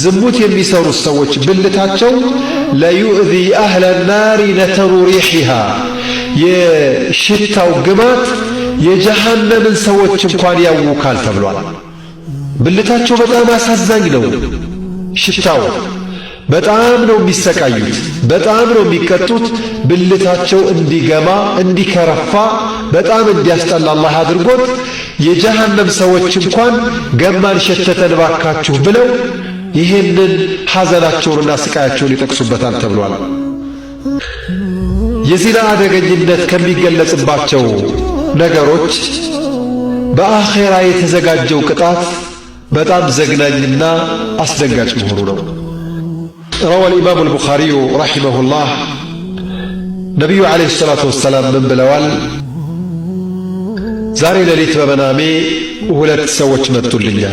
ዝሙት የሚሰሩ ሰዎች ብልታቸው ለዩእዚ አህለ ናሪ ነተሩ ሪሒሃ የሽታው ግማት የጀሃነምን ሰዎች እንኳን ያውካል ተብሏል። ብልታቸው በጣም አሳዛኝ ነው። ሽታው በጣም ነው የሚሰቃዩት፣ በጣም ነው የሚቀጡት። ብልታቸው እንዲገማ እንዲከረፋ በጣም እንዲያስጠላ አላህ አድርጎት የጀሃነም ሰዎች እንኳን ገማን ሸተተን ባካችሁ ብለው ይሄንን ሐዘናቸውንና ስቃያቸውን ይጠቅሱበታል ተብሏል። የዚና አደገኝነት ከሚገለጽባቸው ነገሮች በአኼራ የተዘጋጀው ቅጣት በጣም ዘግናኝና አስደንጋጭ መሆኑ ነው። روى الإمام البخاري رحمه الله نبي عليه الصلاة والسلام من بلوال زاري لليت بمنامي ولا تسوّج متوليا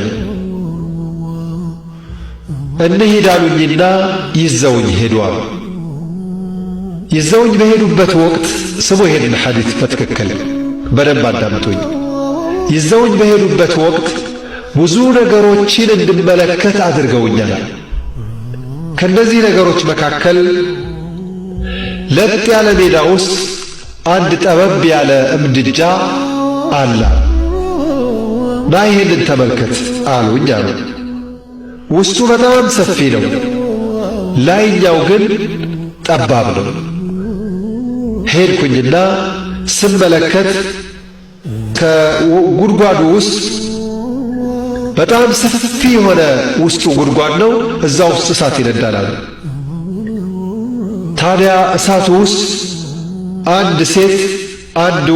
أنه دالونينا يزوني هدوا يزوني بهدوبة وقت سمو هيدن حديث فتككل بدن بعدامتوي يزوني بهدوبة وقت ብዙ ነገሮችን እንድመለከት አድርገውኛል። ከነዚህ ነገሮች መካከል ለጥ ያለ ሜዳ ውስጥ አንድ ጠበብ ያለ እምድጃ አለ። ና ይሄንን ተመልከት አሉኝ አሉ። ውስጡ በጣም ሰፊ ነው፣ ላይኛው ግን ጠባብ ነው። ሄድኩኝና ስመለከት ከጉድጓዱ ውስጥ በጣም ሰፊ የሆነ ውስጡ ጉድጓድ ነው። እዛ ውስጥ እሳት ይነዳል። ታዲያ እሳቱ ውስጥ አንድ ሴት አንድ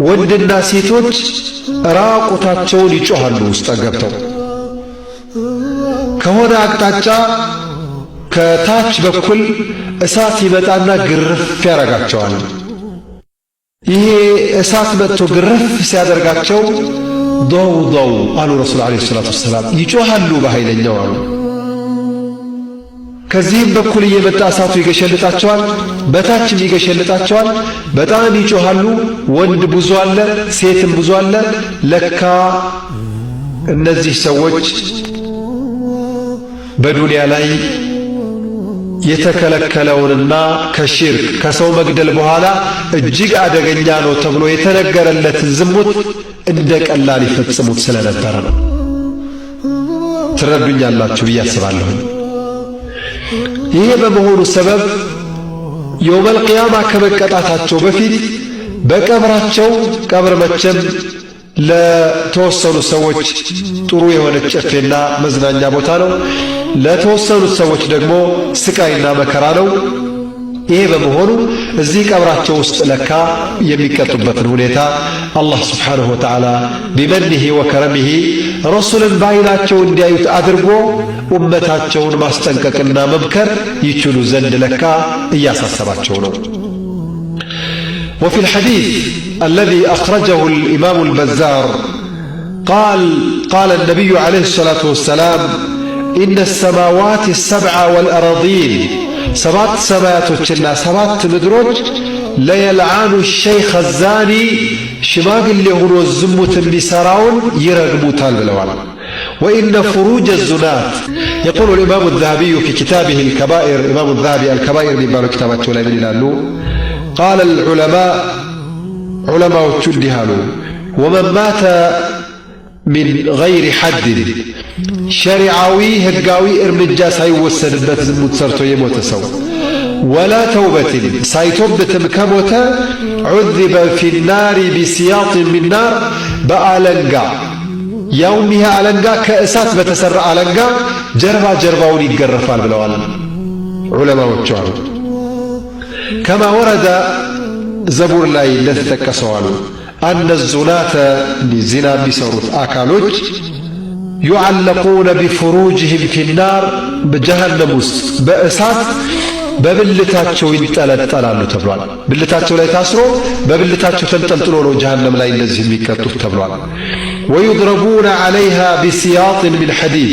ወንድና ሴቶች ራቁታቸውን ይጮኻሉ። ውስጥ ገብተው ከሆነ አቅጣጫ ከታች በኩል እሳት ይመጣና ግርፍ ያረጋቸዋል። ይሄ እሳት መጥቶ ግርፍ ሲያደርጋቸው ضوضው አሉ ረሱል ዓለይሂ ሰላቱ ወሰላም፣ ይጮኻሉ በኃይለኛው አሉ። ከዚህም በኩል እየመጣ እሳቱ ይገሸልጣቸዋል፣ በታችም ይገሸልጣቸዋል። በጣም ይጮኻሉ። ወንድ ብዙ አለ፣ ሴትም ብዙ አለ። ለካ እነዚህ ሰዎች በዱንያ ላይ የተከለከለውንና ከሽርክ ከሰው መግደል በኋላ እጅግ አደገኛ ነው ተብሎ የተነገረለትን ዝሙት እንደ ቀላል ይፈጽሙት ስለነበረ ነው። ትረዱኛላችሁ ብዬ አስባለሁ። ይሄ በመሆኑ ሰበብ የውመል ቂያማ ከመቀጣታቸው በፊት በቀብራቸው ቀብር መቼም ለተወሰኑ ሰዎች ጥሩ የሆነች ጨፌና መዝናኛ ቦታ ነው፣ ለተወሰኑት ሰዎች ደግሞ ስቃይና መከራ ነው። ይሄ በመሆኑ እዚህ ቀብራቸው ውስጥ ለካ የሚቀጡበትን ሁኔታ አላህ ስብሓንሁ ወተዓላ ቢመኒሂ ወከረሚሂ ረሱልን በዓይናቸው እንዲያዩት አድርጎ ኡመታቸውን ማስጠንቀቅና መምከር ይችሉ ዘንድ ለካ እያሳሰባቸው ነው። وفي الحديث الذي أخرجه الإمام البزار قال النبي عليه الصلاة والسلام إن السماوات السبع والأراضين سبات سماوات وجنا سبات مدروج ليلعان الشيخ الزاني شماغ اللي هو الزموت بسراون يرغبوتال بالوال وإن فروج الزنات يقول الإمام الذهبي في كتابه الكبائر الإمام الذهبي الكبائر من بارو كتاباته لا من الله قال العلماء علماء تشدهالو ومن مات من غير حد شرعاوي هقاوي ارمجا سايوسدبت زموت سرتو يموت سو ولا توبة سايتوبتم كموت عذب في النار بسياط من نار بألنقا يومها ألنقا كأسات بتسرع ألنقا جرباون يتقرفال بالوال علماء وجوعوا كما ورد زبور لاي لثك سوالو أن الزناة لزنا بسروت أكالوج يعلقون بفروجهم في النار بجهنم بأسات ببلتاتشو ينطلطلالو تبلوال بلتاتشو لاي تاسرو ببلتاتشو تنطلطلو ነው جهنم لاي እንደዚህ የሚቀጡት ተብሏል ويضربون عليها بسياط من حديد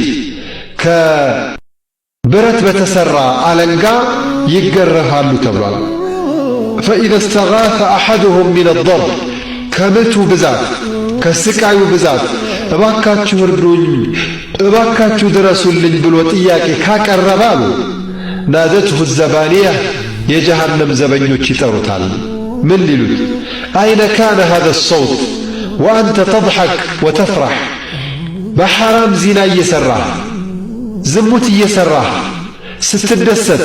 كبرت بتسرى ألنقا يقرفالو تبلوال فإذا استغاث أحدهم من الضرب كمتو بزات كسكايو بزات እባካችሁ እርዱኝ እባካችሁ ድረሱልኝ ብሎ ጥያቄ ካቀረበ አሉ ናደትሁ ዘባንያ የጀሃነም ዘበኞች ይጠሩታል ምን ሊሉት አይነ ካነ هذا الصوت وأنت تضحك وتفرح በሐራም ዚና እየሰራህ ዝሙት እየሰራህ ስትደሰት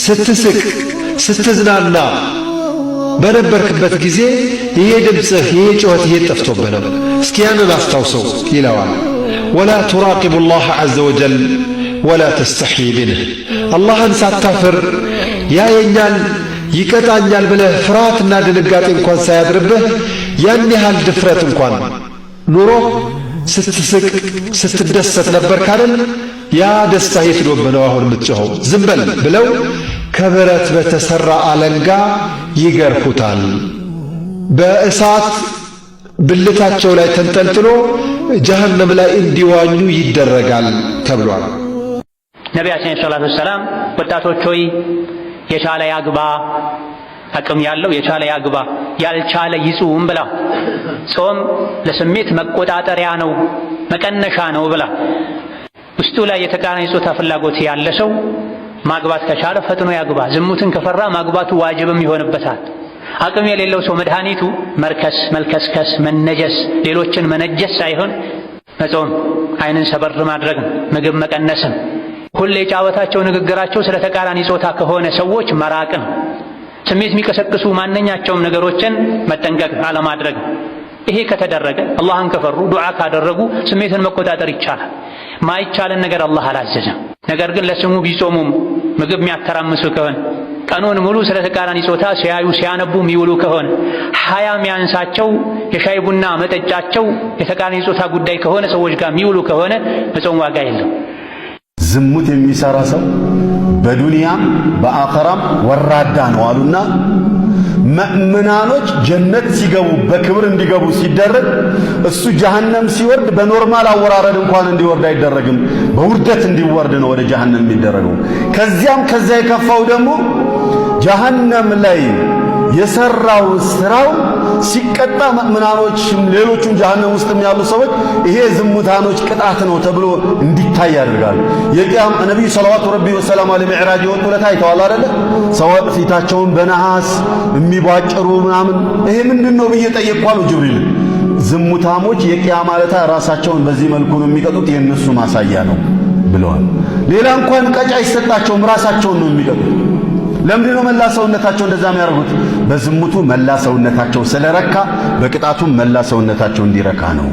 ስትስቅ ስትዝናና በነበርክበት ጊዜ ይሄ ድምፅህ ይሄ ጩኸት ይሄ ጠፍቶብህ ነው እስኪ ያንን አስታውሰው ይለዋል ولا تراقب الله عز وجل ولا تستحي منه አላህን ሳታፍር ያየኛል ይቀጣኛል ብለህ ፍርሃትና ድንጋጤ እንኳን ሳያድርብህ ያን ያህል ድፍረት እንኳን ኑሮ ስትስቅ ስትደሰት ነበር ካለን ያ ደስታ የትዶብህ ነው አሁን የምትጮኸው ዝም በል ብለው ከብረት በተሰራ አለንጋ ይገርፉታል በእሳት ብልታቸው ላይ ተንጠልጥሎ ጀሃነም ላይ እንዲዋኙ ይደረጋል ተብሏል ነቢያችን ሰለላሁ ዐለይሂ ወሰለም ወጣቶች ሆይ የቻለ ያግባ አቅም ያለው የቻለ ያግባ ያልቻለ ይጹም ብላ ጾም ለስሜት መቆጣጠሪያ ነው መቀነሻ ነው ብላ ውስጡ ላይ የተቃራኒ ጾታ ፍላጎት ያለ ሰው ማግባት ከቻለ ፈጥኖ ያግባ ዝሙትን ከፈራ ማግባቱ ዋጅብም ይሆንበታል አቅም የሌለው ሰው መድኃኒቱ መርከስ መልከስከስ መነጀስ ሌሎችን መነጀስ ሳይሆን መጾም አይንን ሰበር ማድረግ ምግብ መቀነስም ሁሌ ጫወታቸው ንግግራቸው ስለ ተቃራኒ ጾታ ከሆነ ሰዎች መራቅ ስሜት የሚቀሰቅሱ ማንኛቸውም ነገሮችን መጠንቀቅ አለማድረግ ይሄ ከተደረገ አላህን ከፈሩ ዱዓ ካደረጉ ስሜትን መቆጣጠር ይቻላል ማይቻልን ነገር አላህ አላዘዘም ነገር ግን ለስሙ ቢጾሙም ምግብ የሚያተራምሱ ከሆነ ቀኑን ሙሉ ስለ ተቃራኒ ጾታ ሲያዩ ሲያነቡ የሚውሉ ከሆነ ሀያ የሚያንሳቸው የሻይ ቡና መጠጫቸው የተቃራኒ ጾታ ጉዳይ ከሆነ ሰዎች ጋር የሚውሉ ከሆነ መጾም ዋጋ የለው ዝሙት የሚሰራ ሰው በዱንያም በአኸራም ወራዳ ነው አሉና ሙእሚናኖች ጀነት ሲገቡ በክብር እንዲገቡ ሲደረግ እሱ ጀሃነም ሲወርድ በኖርማል አወራረድ እንኳን እንዲወርድ አይደረግም በውርደት እንዲወርድ ነው ወደ ጀሃነም የሚደረገው ከዚያም ከዛ የከፋው ደግሞ ጀሃነም ላይ የሰራው ስራው ሲቀጣ ሙእሚናኖችም ሌሎቹም ጀሃነም ውስጥም ያሉ ሰዎች ይሄ ዝሙታኖች ቅጣት ነው ተብሎ እንዲታይ ያደርጋሉ የቂያም ነብዩ ሰለላሁ ዐለይሂ ወሰለም ለሚዕራጅ ወጥቶለት አይተዋል አይደል ሰዎች ፊታቸውን በነሐስ የሚቧጭሩ ምናምን ይሄ ምንድነው ብዬ ጠየቅኳሉ ጅብሪል ዝሙታሞች የቂያም ማለታ ራሳቸውን በዚህ መልኩ ነው የሚቀጡት የነሱ ማሳያ ነው ብለዋል ሌላ እንኳን ቀጫ ይሰጣቸው ራሳቸውን ነው የሚቀጡት ለምንድነው መላ ሰውነታቸው እንደዛ የሚያደርጉት በዝሙቱ መላ ሰውነታቸው ስለረካ በቅጣቱ መላ ሰውነታቸው እንዲረካ ነው